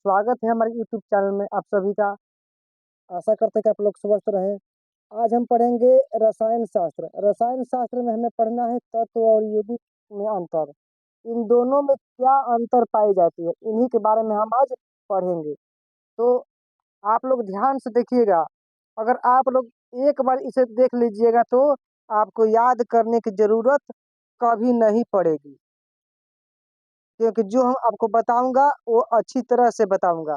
स्वागत है हमारे यूट्यूब चैनल में आप सभी का। आशा करते हैं कि आप लोग स्वस्थ रहें। आज हम पढ़ेंगे रसायन शास्त्र। रसायन शास्त्र में हमें पढ़ना है तत्व और यौगिक में अंतर। इन दोनों में क्या अंतर पाई जाती है, इन्हीं के बारे में हम आज पढ़ेंगे। तो आप लोग ध्यान से देखिएगा। अगर आप लोग एक बार इसे देख लीजिएगा तो आपको याद करने की जरूरत कभी नहीं पड़ेगी, क्योंकि जो हम आपको बताऊंगा वो अच्छी तरह से बताऊंगा।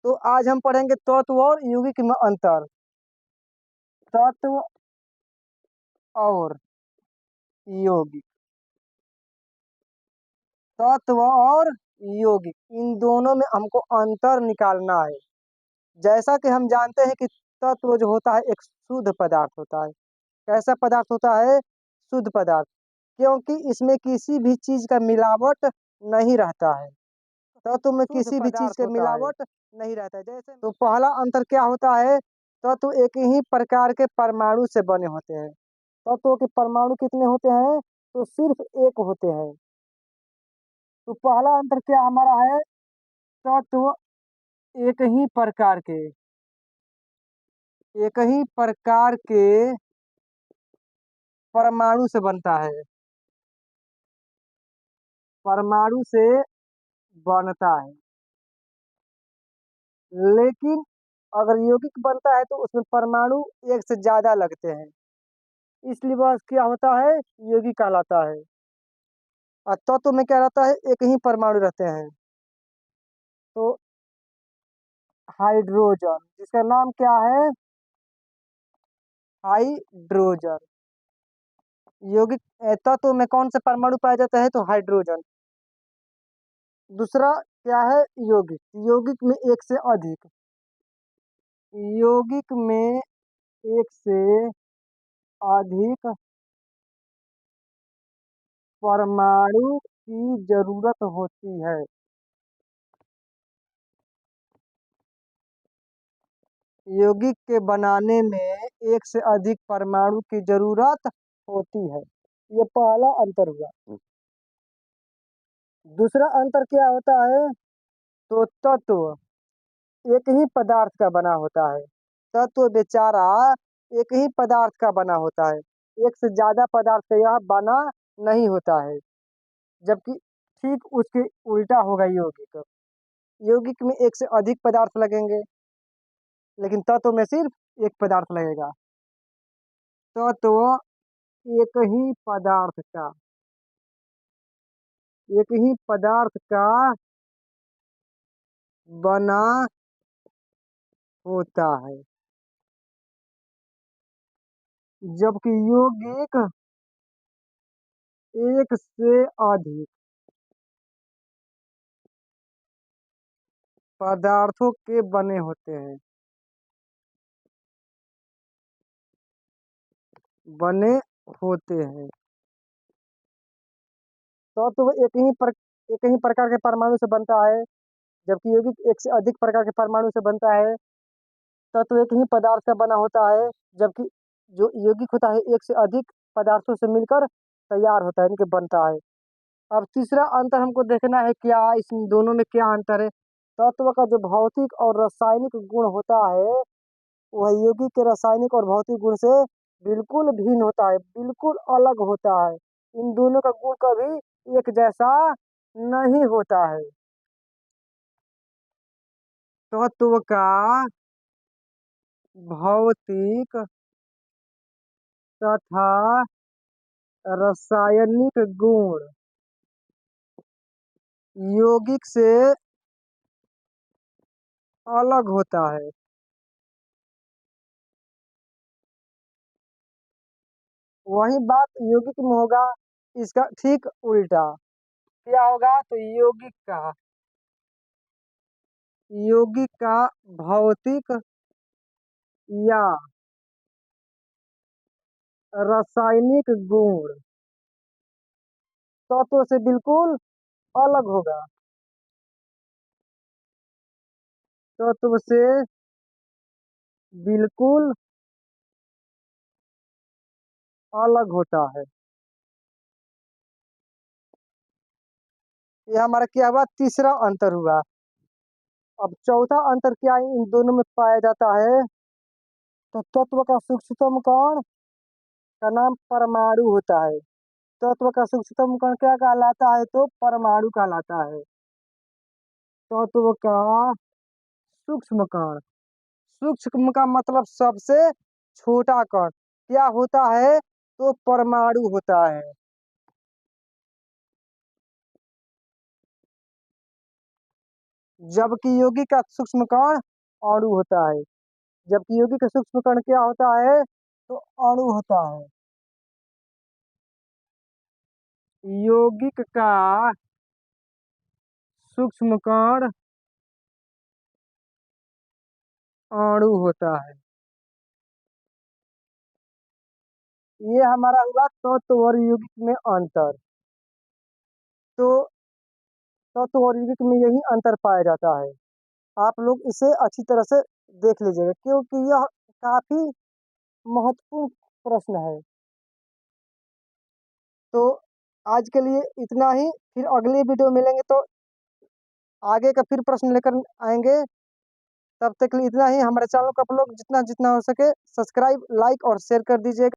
तो आज हम पढ़ेंगे तत्व और यौगिक में अंतर। तत्व और यौगिक, तत्व और यौगिक, इन दोनों में हमको अंतर निकालना है। जैसा कि हम जानते हैं कि तत्व जो होता है एक शुद्ध पदार्थ होता है। कैसा पदार्थ होता है? शुद्ध पदार्थ, क्योंकि इसमें किसी भी चीज का मिलावट नहीं रहता है। तत्व में किसी भी चीज के मिलावट नहीं रहता है। जैसे तो पहला अंतर क्या होता है? तत्व एक ही प्रकार के परमाणु से बने होते हैं। तत्वों के परमाणु कितने होते हैं? तो सिर्फ एक होते हैं। तो पहला अंतर क्या हमारा है? तत्व एक ही प्रकार के, एक ही प्रकार के परमाणु से बनता है, परमाणु से बनता है। लेकिन अगर यौगिक बनता है तो उसमें परमाणु एक से ज्यादा लगते हैं, इसलिए वह क्या होता है? यौगिक कहलाता है। और तत्व में क्या रहता है? एक ही परमाणु रहते हैं। तो हाइड्रोजन, जिसका नाम क्या है? हाइड्रोजन। यौगिक तत्व में कौन से परमाणु पाया जाता है? तो हाइड्रोजन। दूसरा क्या है? यौगिक। यौगिक में एक से अधिक, यौगिक में एक से अधिक परमाणु की जरूरत होती है। यौगिक के बनाने में एक से अधिक परमाणु की जरूरत होती है। ये पहला अंतर हुआ। दूसरा अंतर क्या होता है? तो तत्व एक ही पदार्थ का बना होता है। तत्व बेचारा एक ही पदार्थ का बना होता है, एक से ज्यादा पदार्थ का यह बना नहीं होता है। जबकि ठीक उसके उल्टा होगा यौगिक। यौगिक में एक से अधिक पदार्थ लगेंगे, लेकिन तत्व में सिर्फ एक पदार्थ लगेगा। तत्व एक ही पदार्थ का, एक ही पदार्थ का बना होता है, जबकि यौगिक एक से अधिक पदार्थों के बने होते हैं, बने होते हैं। तत्व एक ही प्रकार के परमाणु से बनता है, जबकि यौगिक एक से अधिक प्रकार के परमाणु से बनता है। तत्व एक ही पदार्थ का बना होता है, जबकि जो यौगिक होता है एक से अधिक पदार्थों से मिलकर तैयार होता है, इनके बनता है। अब तीसरा अंतर हमको देखना है, क्या इस दोनों में क्या अंतर है? तत्व का जो भौतिक और रासायनिक गुण होता है वह यौगिक के रासायनिक और भौतिक गुण से बिल्कुल भिन्न होता है, बिल्कुल अलग होता है। इन दोनों का गुण कभी एक जैसा नहीं होता है। तत्व का भौतिक तथा रासायनिक गुण यौगिक से अलग होता है। वही बात यौगिक में होगा, इसका ठीक उल्टा क्या होगा? तो यौगिक का भौतिक या रासायनिक गुण तत्व से बिल्कुल अलग होगा, तत्व से बिल्कुल अलग होता है। ये हमारा क्या हुआ? तीसरा अंतर हुआ। अब चौथा अंतर क्या इन दोनों में पाया जाता है? तो तत्व का सूक्ष्मतम कण का नाम परमाणु होता है। तत्व का सूक्ष्मतम कण क्या कहलाता है? तो परमाणु कहलाता है। तत्व का सूक्ष्म कण, सूक्ष्म का मतलब सबसे छोटा कण क्या होता है? तो परमाणु होता है। जबकि यौगिक का सूक्ष्म कण अणु होता है। जबकि यौगिक का सूक्ष्म कण क्या होता है? तो अणु होता है। यौगिक का सूक्ष्म कण अणु होता है। ये हमारा हुआ तत्व और यौगिक में अंतर। तो तत्व और यौगिक में यही अंतर पाया जाता है। आप लोग इसे अच्छी तरह से देख लीजिएगा क्योंकि यह काफी महत्वपूर्ण प्रश्न है। तो आज के लिए इतना ही, फिर अगली वीडियो मिलेंगे तो आगे का फिर प्रश्न लेकर आएंगे। तब तक के लिए इतना ही। हमारे चैनल को आप लोग जितना जितना हो सके सब्सक्राइब, लाइक और शेयर कर दीजिएगा।